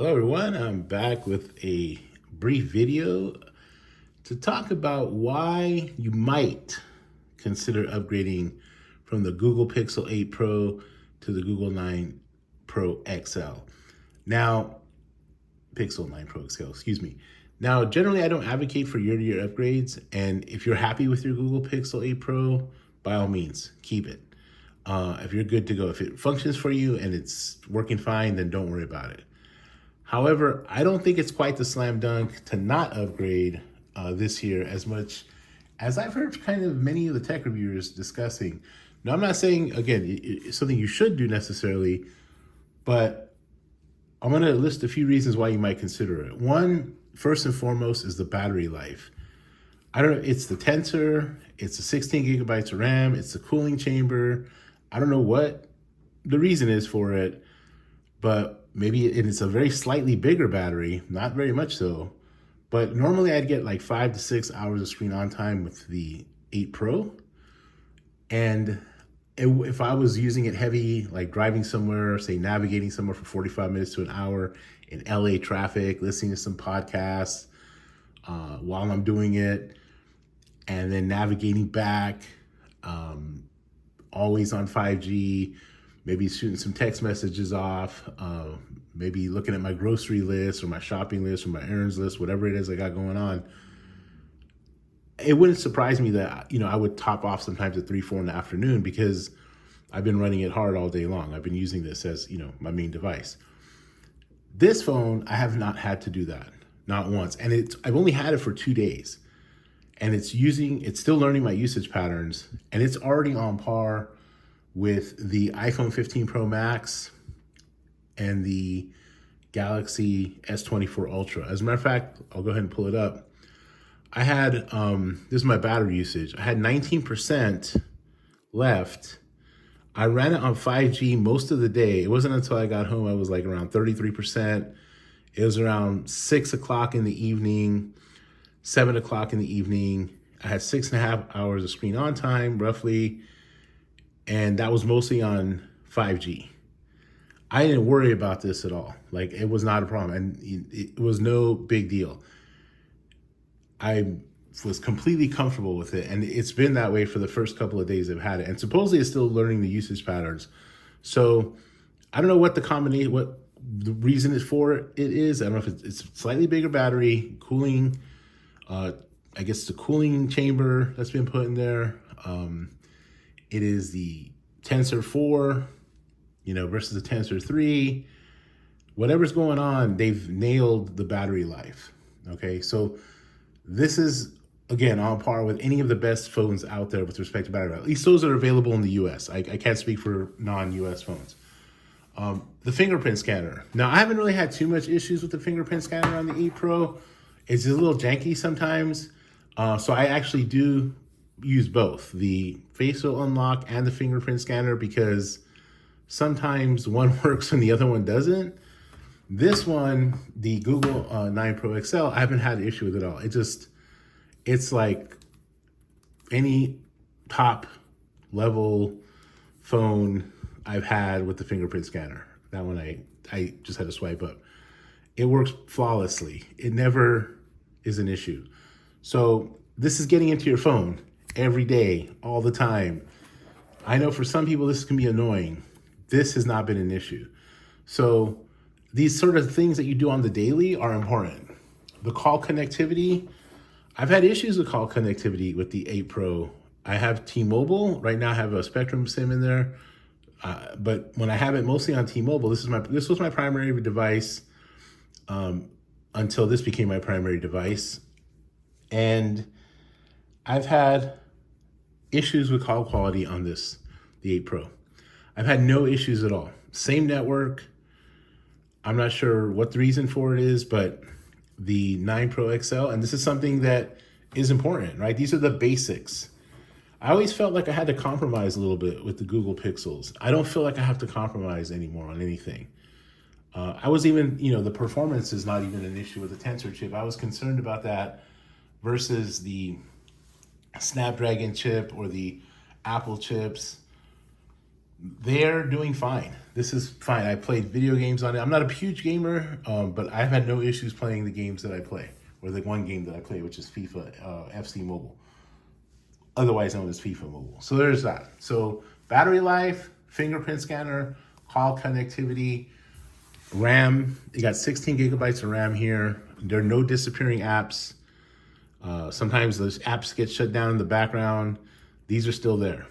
Hello everyone, I'm back with a brief video to talk about why you might consider upgrading from the Google Pixel 8 Pro to the Google 9 Pro XL. Now, Pixel 9 Pro XL, excuse me. Now, generally I don't advocate for year-to-year upgrades, and if you're happy with your Google Pixel 8 Pro, by all means, keep it. If you're good to go, if it functions for you and it's working fine, then don't worry about it. However, I don't think it's quite the slam dunk to not upgrade this year as much as I've heard kind of many of the tech reviewers discussing. Now, I'm not saying, again, it's something you should do necessarily, but I'm going to list a few reasons why you might consider it. One, first and foremost, is the battery life. I don't know, it's the tensor, it's the 16 gigabytes of RAM, it's the cooling chamber. I don't know what the reason is for it, but maybe it's a very slightly bigger battery, not very much so, but normally I'd get like 5 to 6 hours of screen on time with the 8 Pro. And if I was using it heavy, like driving somewhere, say navigating somewhere for 45 minutes to an hour in LA traffic, listening to some podcasts while I'm doing it, and then navigating back, always on 5G, maybe shooting some text messages off, maybe looking at my grocery list or my shopping list or my errands list, whatever it is I got going on. It wouldn't surprise me that, I would top off sometimes at 3, 4 in the afternoon because I've been running it hard all day long. I've been using this as, my main device. This phone, I have not had to do that, not once. And I've only had it for 2 days. And it's still learning my usage patterns, and it's already on par with the iPhone 15 Pro Max and the Galaxy S24 Ultra. As a matter of fact, I'll go ahead and pull it up. I had, this is my battery usage. I had 19% left. I ran it on 5G most of the day. It wasn't until I got home, I was like around 33%. It was around 6 o'clock in the evening, 7 o'clock in the evening. I had 6.5 hours of screen on time, roughly. And that was mostly on 5G. I didn't worry about this at all. Like, it was not a problem, and it was no big deal. I was completely comfortable with it, and it's been that way for the first couple of days I've had it. And supposedly it's still learning the usage patterns. So I don't know what what the reason is for it is. I don't know if it's a slightly bigger battery, cooling, I guess the cooling chamber that's been put in there. It is the Tensor 4, versus the Tensor 3. Whatever's going on, they've nailed the battery life. Okay, so this is, again, on par with any of the best phones out there with respect to battery life. At least those that are available in the US. I can't speak for non-US phones. The fingerprint scanner. Now, I haven't really had too much issues with the fingerprint scanner on the 8 Pro. It's just a little janky sometimes. So I actually do use both the facial unlock and the fingerprint scanner because sometimes one works and the other one doesn't. This one, the Google 9 Pro XL, I haven't had an issue with it at all. It's like any top level phone I've had with the fingerprint scanner. That one I just had to swipe up. It works flawlessly. It never is an issue. So this is getting into your phone every day, all the time. I know for some people this can be annoying. This has not been an issue. So these sort of things that you do on the daily are important. The call connectivity, I've had issues with call connectivity with the 8 Pro. I have T-Mobile. Right now I have a Spectrum SIM in there. But when I have it mostly on T-Mobile, this was my primary device until this became my primary device. And I've had issues with call quality on the 8 Pro. I've had no issues at all. Same network. I'm not sure what the reason for it is, but the 9 Pro XL, and this is something that is important, right? These are the basics. I always felt like I had to compromise a little bit with the Google Pixels. I don't feel like I have to compromise anymore on anything. I was even, the performance is not even an issue with the Tensor chip. I was concerned about that versus the Snapdragon chip or the Apple chips. they're doing fine. This is fine. I played video games on it. I'm not a huge gamer, but I've had no issues playing the games that I play, or the one game that I play, which is FIFA FC Mobile, otherwise known as FIFA Mobile. So there's that. So battery life, fingerprint scanner, call connectivity, RAM. You got 16 gigabytes of RAM here. There are no disappearing apps. Sometimes those apps get shut down in the background. These are still there.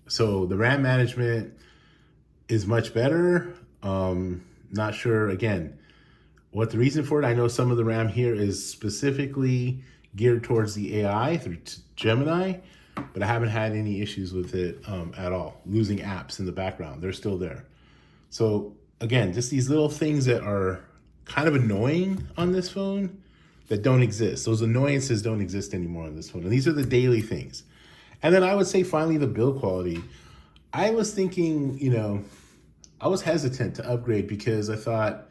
So the RAM management is much better. Not sure, again, what the reason for it. I know some of the RAM here is specifically geared towards the AI through Gemini, but I haven't had any issues with it at all. Losing apps in the background, they're still there. So again, just these little things that are kind of annoying on this phone that don't exist. Those annoyances don't exist anymore on this phone. And these are the daily things. And then I would say finally the build quality. I was thinking, I was hesitant to upgrade because I thought,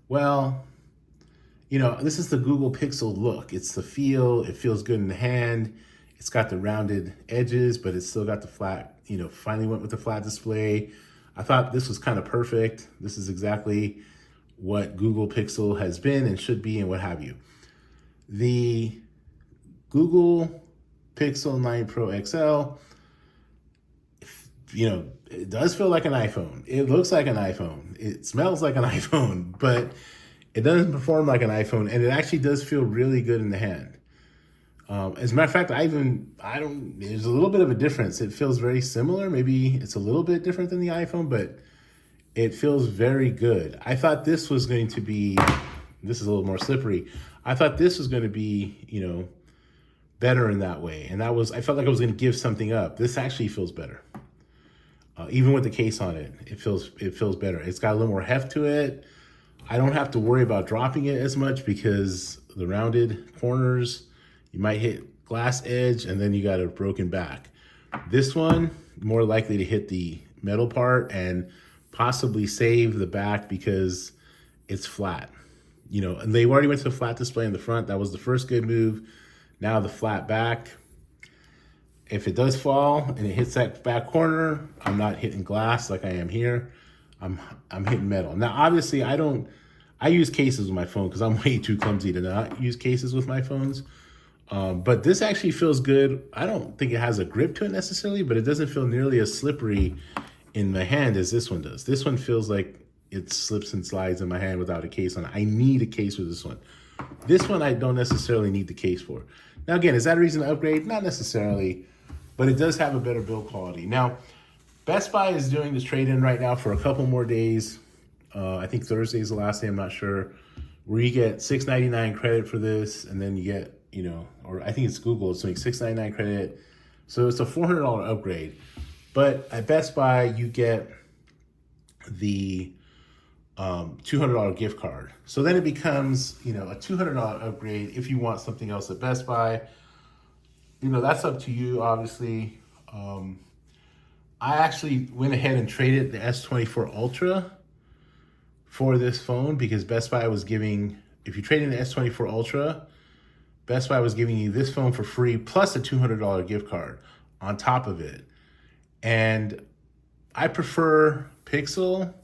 well, this is the Google Pixel look. It's the feel, it feels good in the hand. It's got the rounded edges, but it's still got the flat, finally went with the flat display. I thought this was kind of perfect. This is exactly what Google Pixel has been and should be and what have you. The Google Pixel 9 Pro XL, it does feel like an iPhone. It looks like an iPhone. It smells like an iPhone, but it doesn't perform like an iPhone, and it actually does feel really good in the hand. As a matter of fact, there's a little bit of a difference. It feels very similar. Maybe it's a little bit different than the iPhone, but it feels very good. I thought this was going to be, this is a little more slippery. I thought this was going to be, better in that way. And I felt like I was going to give something up. This actually feels better. Even with the case on it, it feels better. It's got a little more heft to it. I don't have to worry about dropping it as much because the rounded corners, you might hit glass edge and then you got a broken back. This one, more likely to hit the metal part and possibly save the back because it's flat. And they already went to a flat display in the front. That was the first good move. Now the flat back. If it does fall and it hits that back corner, I'm not hitting glass like I am here. I'm hitting metal. Now, obviously, I use cases with my phone because I'm way too clumsy to not use cases with my phones. But this actually feels good. I don't think it has a grip to it necessarily, but it doesn't feel nearly as slippery in my hand as this one does. This one feels like it slips and slides in my hand without a case on it. I need a case with this one. This one I don't necessarily need the case for. Now again, is that a reason to upgrade? Not necessarily, but it does have a better build quality. Now, Best Buy is doing this trade-in right now for a couple more days. I think Thursday is the last day, I'm not sure, where you get $6.99 credit for this, and then you get, or I think it's Google, it's doing $6.99 credit. So it's a $400 upgrade. But at Best Buy, you get the $200 gift card. So then it becomes, a $200 upgrade if you want something else at Best Buy. That's up to you, obviously. I actually went ahead and traded the S24 Ultra for this phone because Best Buy was giving, if you trade in the S24 Ultra, Best Buy was giving you this phone for free plus a $200 gift card on top of it. And I prefer Pixel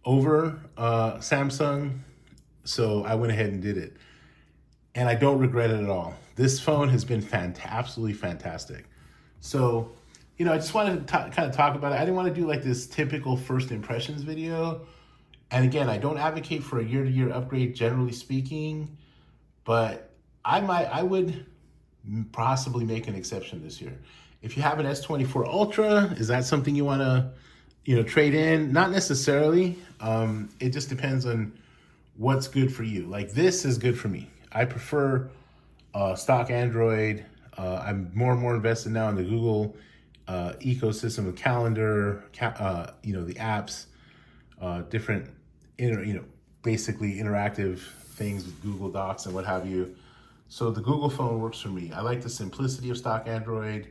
over Samsung, so I went ahead and did it. And I don't regret it at all. This phone has been absolutely fantastic. So, I just wanted to kind of talk about it. I didn't want to do like this typical first impressions video. And again, I don't advocate for a year-to-year upgrade, generally speaking, but I would possibly make an exception this year. If you have an S24 Ultra, is that something you want to, trade in? Not necessarily. It just depends on what's good for you. Like this is good for me. I prefer stock Android. I'm more and more invested now in the Google ecosystem of calendar, the apps, different, basically interactive things with Google Docs and what have you. So the Google phone works for me. I like the simplicity of stock Android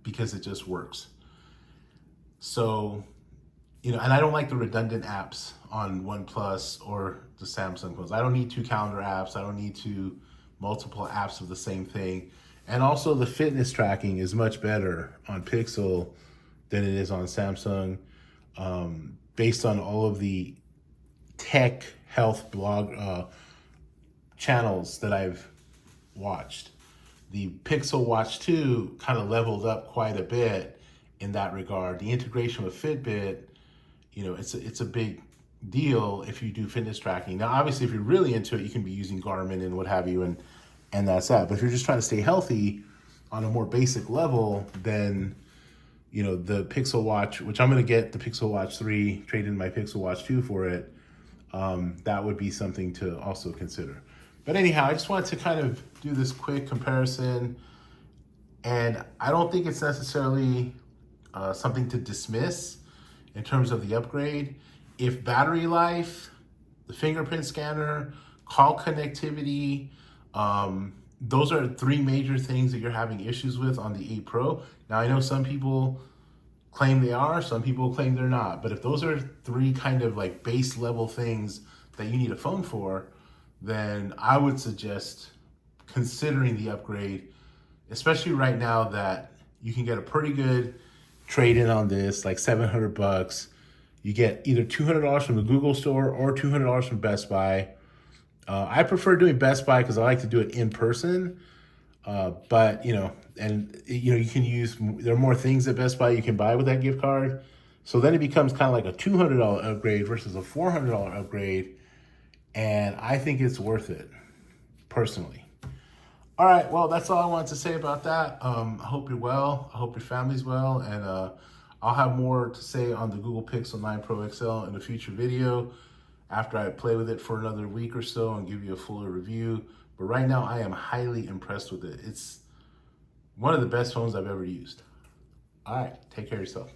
because it just works. So, and I don't like the redundant apps on OnePlus or the Samsung phones. I don't need 2 calendar apps. I don't need multiple apps of the same thing. And also the fitness tracking is much better on Pixel than it is on Samsung. Based on all of the tech health blog channels that I've watched, the Pixel Watch 2 kind of leveled up quite a bit in that regard. The integration with Fitbit, you know, it's a big deal if you do fitness tracking. Now, obviously, if you're really into it, you can be using Garmin and what have you, and that's that. But if you're just trying to stay healthy on a more basic level, then, you know, the Pixel Watch, which I'm going to get the Pixel Watch 3, trade in my Pixel Watch 2 for it, that would be something to also consider. But anyhow, I just wanted to kind of do this quick comparison, and I don't think it's necessarily something to dismiss in terms of the upgrade. If battery life, the fingerprint scanner, call connectivity, those are three major things that you're having issues with on the 8 Pro. Now, I know some people claim they are, some people claim they're not, but if those are three kind of like base level things that you need a phone for, then I would suggest considering the upgrade, especially right now that you can get a pretty good trade-in on this, like $700. You get either $200 from the Google store or $200 from Best Buy. I prefer doing Best Buy because I like to do it in person. But, you know, and, you know, you can use, there are more things at Best Buy you can buy with that gift card. So then it becomes kind of like a $200 upgrade versus a $400 upgrade. And I think it's worth it, personally. All right, well, that's all I wanted to say about that. I hope you're well. I hope your family's well. And I'll have more to say on the Google Pixel 9 Pro XL in a future video after I play with it for another week or so and give you a fuller review. But right now, I am highly impressed with it. It's one of the best phones I've ever used. All right, take care of yourself.